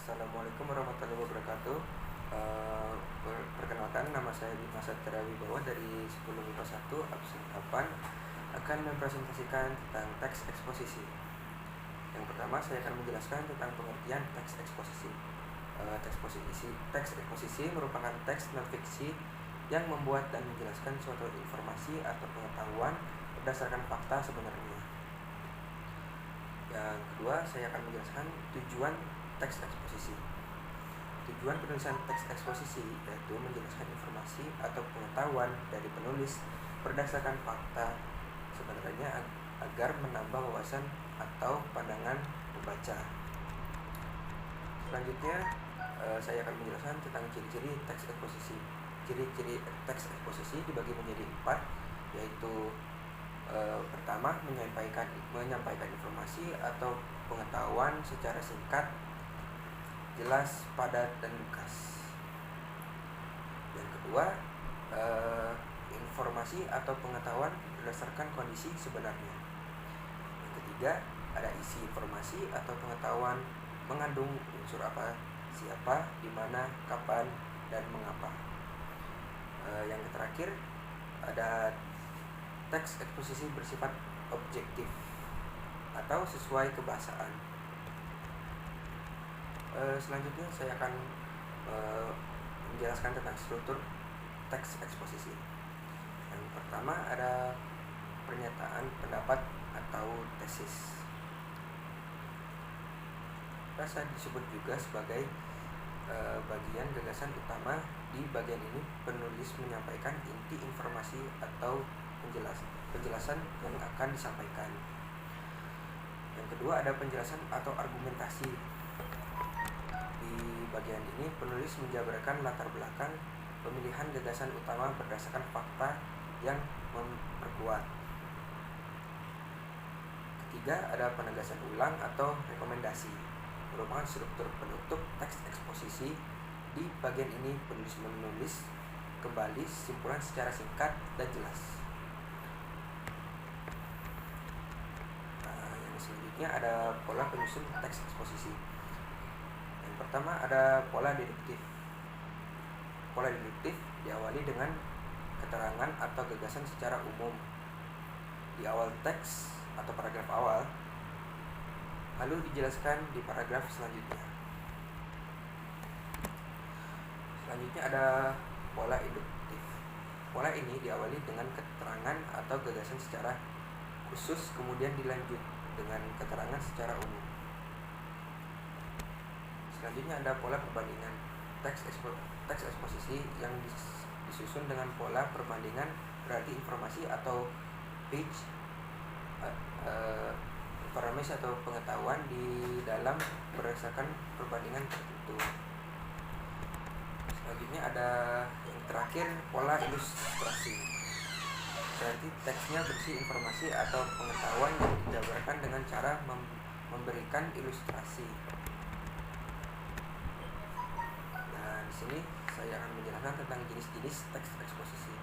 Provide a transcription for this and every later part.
Assalamualaikum warahmatullahi wabarakatuh. Perkenalkan, nama saya Bima Satria Wibowo dari 10 MIPA 1 absen 8 akan mempresentasikan tentang teks eksposisi. Yang pertama, saya akan menjelaskan tentang pengertian teks eksposisi. Teks eksposisi merupakan teks non-fiksi yang membuat dan menjelaskan suatu informasi atau pengetahuan berdasarkan fakta sebenarnya. Yang kedua, saya akan menjelaskan tujuan teks eksposisi. Tujuan penulisan teks eksposisi yaitu menjelaskan informasi atau pengetahuan dari penulis berdasarkan fakta sebenarnya agar menambah wawasan atau pandangan pembaca. Selanjutnya, saya akan menjelaskan tentang ciri-ciri teks eksposisi. Ciri-ciri teks eksposisi dibagi menjadi 4, yaitu pertama, menyampaikan informasi atau pengetahuan secara singkat, jelas, padat, dan lugas. Yang kedua, informasi atau pengetahuan berdasarkan kondisi sebenarnya. Yang ketiga, ada isi informasi atau pengetahuan mengandung unsur apa, siapa, di mana, kapan, dan mengapa. Yang terakhir, ada teks eksposisi bersifat objektif atau sesuai kebahasaan. Selanjutnya saya akan menjelaskan tentang struktur teks eksposisi. Yang pertama ada pernyataan pendapat atau tesis. Bisa disebut juga sebagai bagian gagasan utama. Di bagian ini penulis menyampaikan inti informasi atau penjelasan yang akan disampaikan. Yang kedua ada penjelasan atau argumentasi. Di bagian ini penulis menjabarkan latar belakang pemilihan gagasan utama berdasarkan fakta yang memperkuat. Ketiga ada penegasan ulang atau rekomendasi, merupakan struktur penutup teks eksposisi. Di bagian ini penulis menulis kembali simpulan secara singkat dan jelas. Yang selanjutnya ada pola penyusun teks eksposisi. Yang pertama ada pola deduktif. Pola deduktif diawali dengan keterangan atau gagasan secara umum di awal teks atau paragraf awal, lalu dijelaskan di paragraf selanjutnya. Selanjutnya ada pola induktif. Pola ini diawali dengan keterangan atau gagasan secara khusus, kemudian dilanjut dengan keterangan secara umum. Selanjutnya ada pola perbandingan. Teks eksposisi yang disusun dengan pola perbandingan berarti informasi atau page informasi atau pengetahuan di dalam berdasarkan perbandingan tertentu. Selanjutnya ada yang terakhir pola ilustrasi. Berarti teksnya berisi informasi atau pengetahuan yang dijabarkan dengan cara memberikan ilustrasi. Nah, di sini saya akan menjelaskan tentang jenis-jenis teks eksposisi.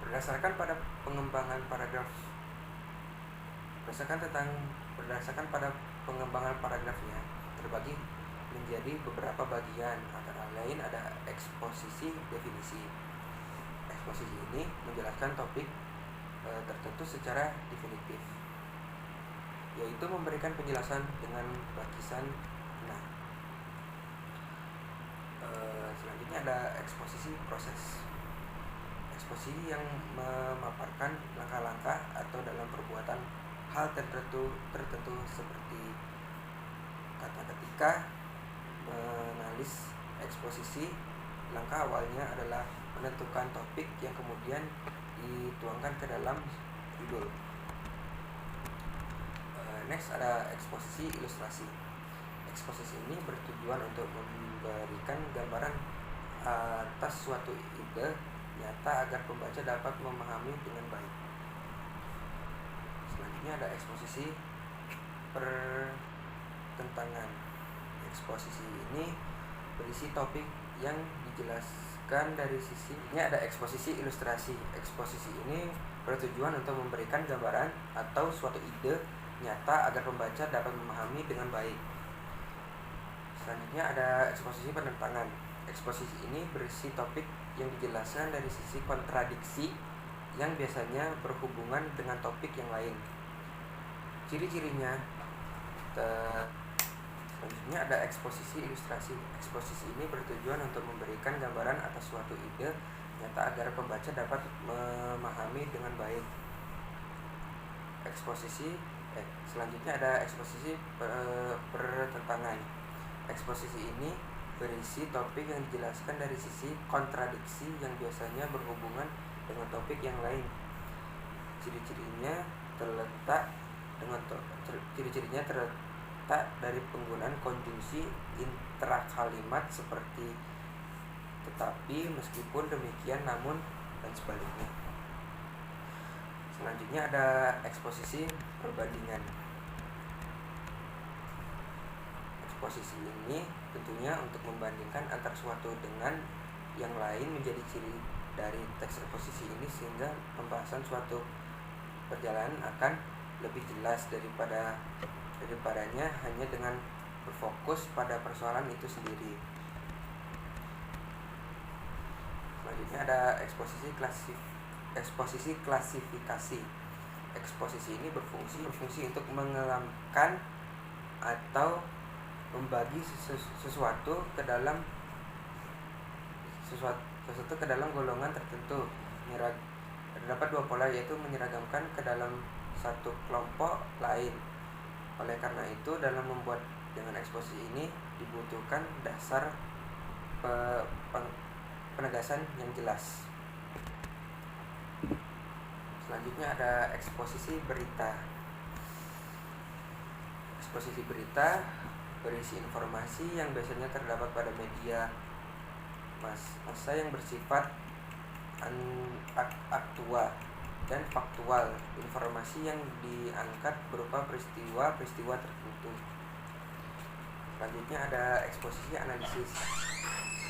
Berdasarkan pada pengembangan paragrafnya terbagi menjadi beberapa bagian, antara lain ada eksposisi definisi. Eksposisi ini menjelaskan topik tertentu secara definitif, yaitu memberikan penjelasan dengan batasan. Selanjutnya ada eksposisi proses. Eksposisi yang memaparkan langkah-langkah atau dalam perbuatan hal tertentu seperti kata ketika. Menulis eksposisi, langkah awalnya adalah menentukan topik yang kemudian dituangkan ke dalam judul. Next ada eksposisi ilustrasi. Eksposisi ini bertujuan untuk memberikan gambaran atas suatu ide nyata agar pembaca dapat memahami dengan baik. Selanjutnya ada eksposisi pertentangan. Eksposisi ini berisi topik yang dijelaskan dari sisi. Ini ada eksposisi ilustrasi. Eksposisi ini bertujuan untuk memberikan gambaran atau suatu ide nyata agar pembaca dapat memahami dengan baik. Selanjutnya ada eksposisi penentangan. Eksposisi ini berisi topik yang dijelaskan dari sisi kontradiksi yang biasanya berhubungan dengan topik yang lain. Ciri-cirinya. Selanjutnya ada eksposisi ilustrasi. Eksposisi ini bertujuan untuk memberikan gambaran atas suatu ide nyata agar pembaca dapat memahami dengan baik. Selanjutnya ada eksposisi pertentangan. Eksposisi ini berisi topik yang dijelaskan dari sisi kontradiksi yang biasanya berhubungan dengan topik yang lain. Ciri-cirinya terletak dari penggunaan konjungsi intrakalimat seperti tetapi, meskipun demikian, namun, dan sebaliknya. Selanjutnya ada eksposisi perbandingan. Eksposisi ini tentunya untuk membandingkan antara suatu dengan yang lain menjadi ciri dari teks eksposisi ini, sehingga pembahasan suatu perjalanan akan lebih jelas daripadanya hanya dengan berfokus pada persoalan itu sendiri. Selanjutnya ada eksposisi klasifikasi. Eksposisi ini berfungsi untuk mengelamkan atau membagi sesuatu ke dalam golongan tertentu. Terdapat dua pola, yaitu menyeragamkan ke dalam satu kelompok lain. Oleh karena itu, dalam membuat dengan eksposisi ini dibutuhkan dasar penegasan yang jelas. Selanjutnya ada eksposisi berita. Eksposisi berita berisi informasi yang biasanya terdapat pada media massa yang bersifat aktual dan faktual. Informasi yang diangkat berupa peristiwa tertentu. Selanjutnya ada eksposisi analisis.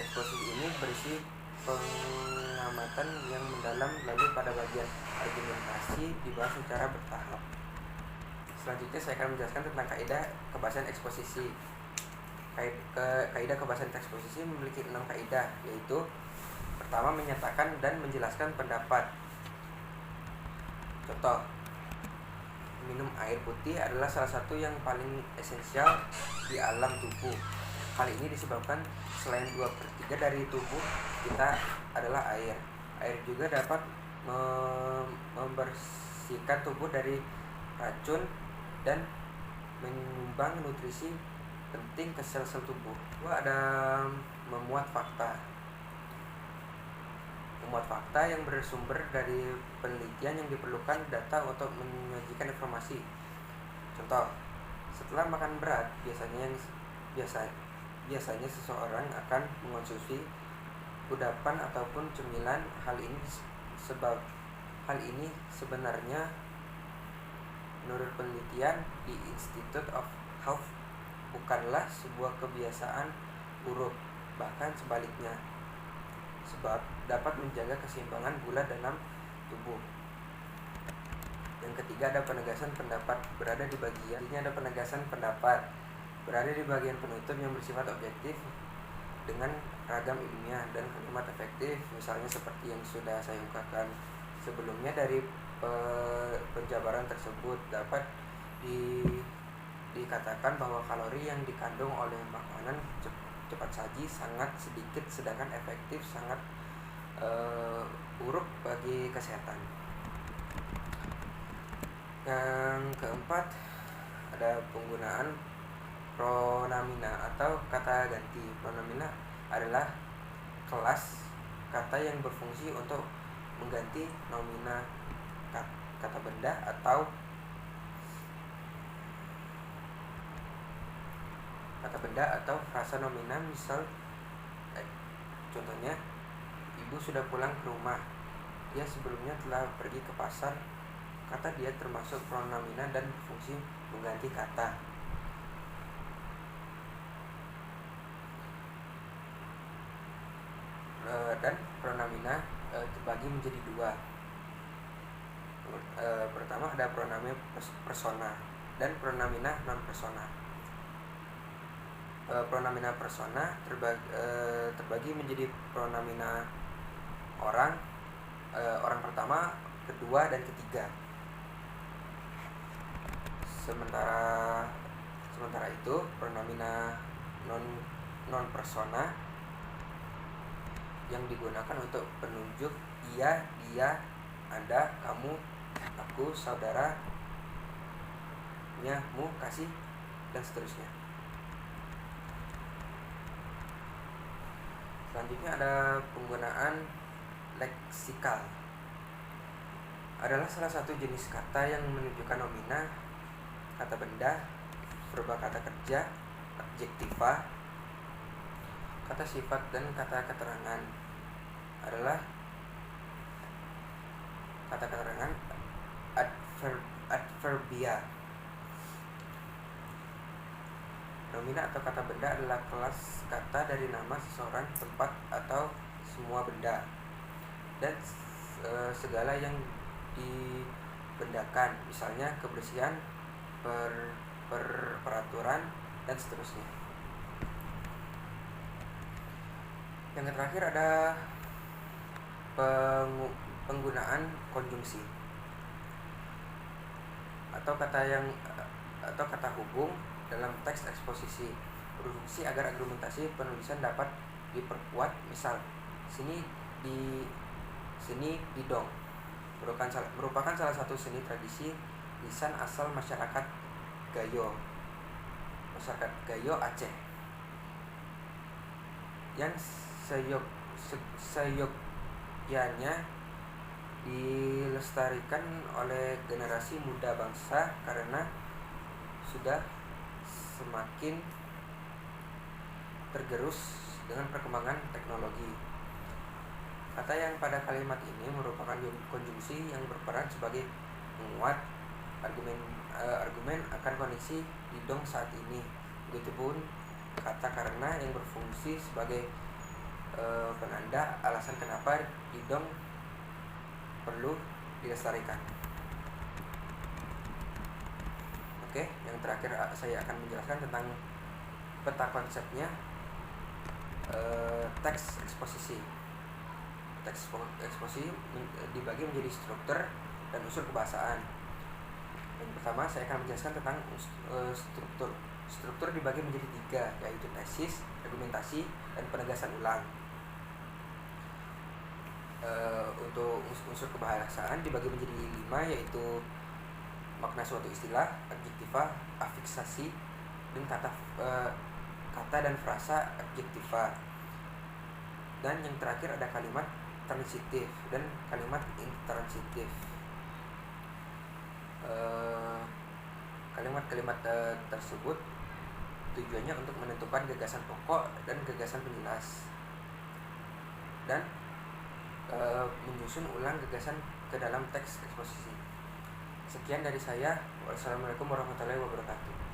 Eksposisi ini berisi pengamatan yang mendalam, lalu pada bagian argumentasi dibahas secara bertahap. Selanjutnya saya akan menjelaskan tentang kaidah kebahasan eksposisi. Kaidah kebahasan eksposisi memiliki 6 kaidah, yaitu pertama, menyatakan dan menjelaskan pendapat. Contoh, minum air putih adalah salah satu yang paling esensial di alam tubuh. Hal ini disebabkan selain 2/3 dari tubuh kita adalah air. Air juga dapat membersihkan tubuh dari racun dan menyumbang nutrisi penting ke sel-sel tubuh. Ada memuat fakta. Memuat fakta yang bersumber dari penelitian yang diperlukan data untuk menyajikan informasi. Contoh, setelah makan berat, biasanya seseorang akan mengonsumsi kudapan ataupun cemilan. Hal ini sebenarnya menurut penelitian di Institute of Health bukanlah sebuah kebiasaan buruk, bahkan sebaliknya, sebab dapat menjaga keseimbangan gula dalam tubuh. Yang ketiga ada penegasan pendapat. Berada di bagian penutup yang bersifat objektif dengan ragam ilmiah dan kalimat efektif, misalnya seperti yang sudah saya ungkapkan sebelumnya. Dari penjabaran tersebut dapat dikatakan bahwa kalori yang dikandung oleh makanan cepat saji sangat sedikit, sedangkan efektif sangat buruk bagi kesehatan. Yang keempat ada penggunaan pronamina atau kata ganti. Pronamina adalah kelas kata yang berfungsi untuk mengganti nomina kata benda atau frasa nomina. Contohnya, ibu sudah pulang ke rumah. Dia sebelumnya telah pergi ke pasar. Kata dia termasuk pronomina dan berfungsi mengganti kata. Dan pronomina terbagi menjadi dua. Pertama ada pronomina persona dan pronomina non persona. pronomina persona terbagi menjadi pronomina orang, orang pertama, kedua, dan ketiga. Sementara itu pronomina non persona yang digunakan untuk penunjuk ia, dia, anda, kamu, aku, saudara, mu, kasih, dan seterusnya. Selanjutnya ada penggunaan leksikal. Adalah salah satu jenis kata yang menunjukkan nomina, kata benda, verba kata kerja, adjektiva, kata sifat, dan kata keterangan. Adalah kata keterangan adverbia. Nomina atau kata benda adalah kelas kata dari nama seseorang, tempat, atau semua benda, dan segala yang dibendakan, misalnya kebersihan, peraturan, dan seterusnya. Yang terakhir ada penggunaan konjungsi atau kata hubung dalam teks eksposisi, berfungsi agar argumentasi penulisan dapat diperkuat. Misal, seni didong merupakan salah satu seni tradisi lisan asal masyarakat Gayo Aceh, yang seyogyanya dilestarikan oleh generasi muda bangsa karena sudah semakin tergerus dengan perkembangan teknologi. Kata yang pada kalimat ini merupakan konjungsi yang berperan sebagai penguat argumen akan kondisi didong saat ini. Begitupun kata karena yang berfungsi sebagai penanda alasan kenapa didong perlu dilestarikan. Oke, yang terakhir saya akan menjelaskan tentang peta konsepnya teks eksposisi. Teks eksposisi dibagi menjadi struktur dan unsur kebahasaan. Yang pertama saya akan menjelaskan tentang struktur. Struktur dibagi menjadi 3, yaitu tesis, argumentasi, dan penegasan ulang. Untuk unsur kebahasaan dibagi menjadi 5, yaitu makna suatu istilah, adjektiva, afiksasi, dan kata dan frasa adjektiva. Dan yang terakhir ada kalimat transitif dan kalimat intransitif. Kalimat-kalimat tersebut tujuannya untuk menentukan gagasan pokok dan gagasan penjelas, dan menyusun ulang gagasan ke dalam teks eksposisi. Sekian dari saya. Wassalamualaikum warahmatullahi wabarakatuh.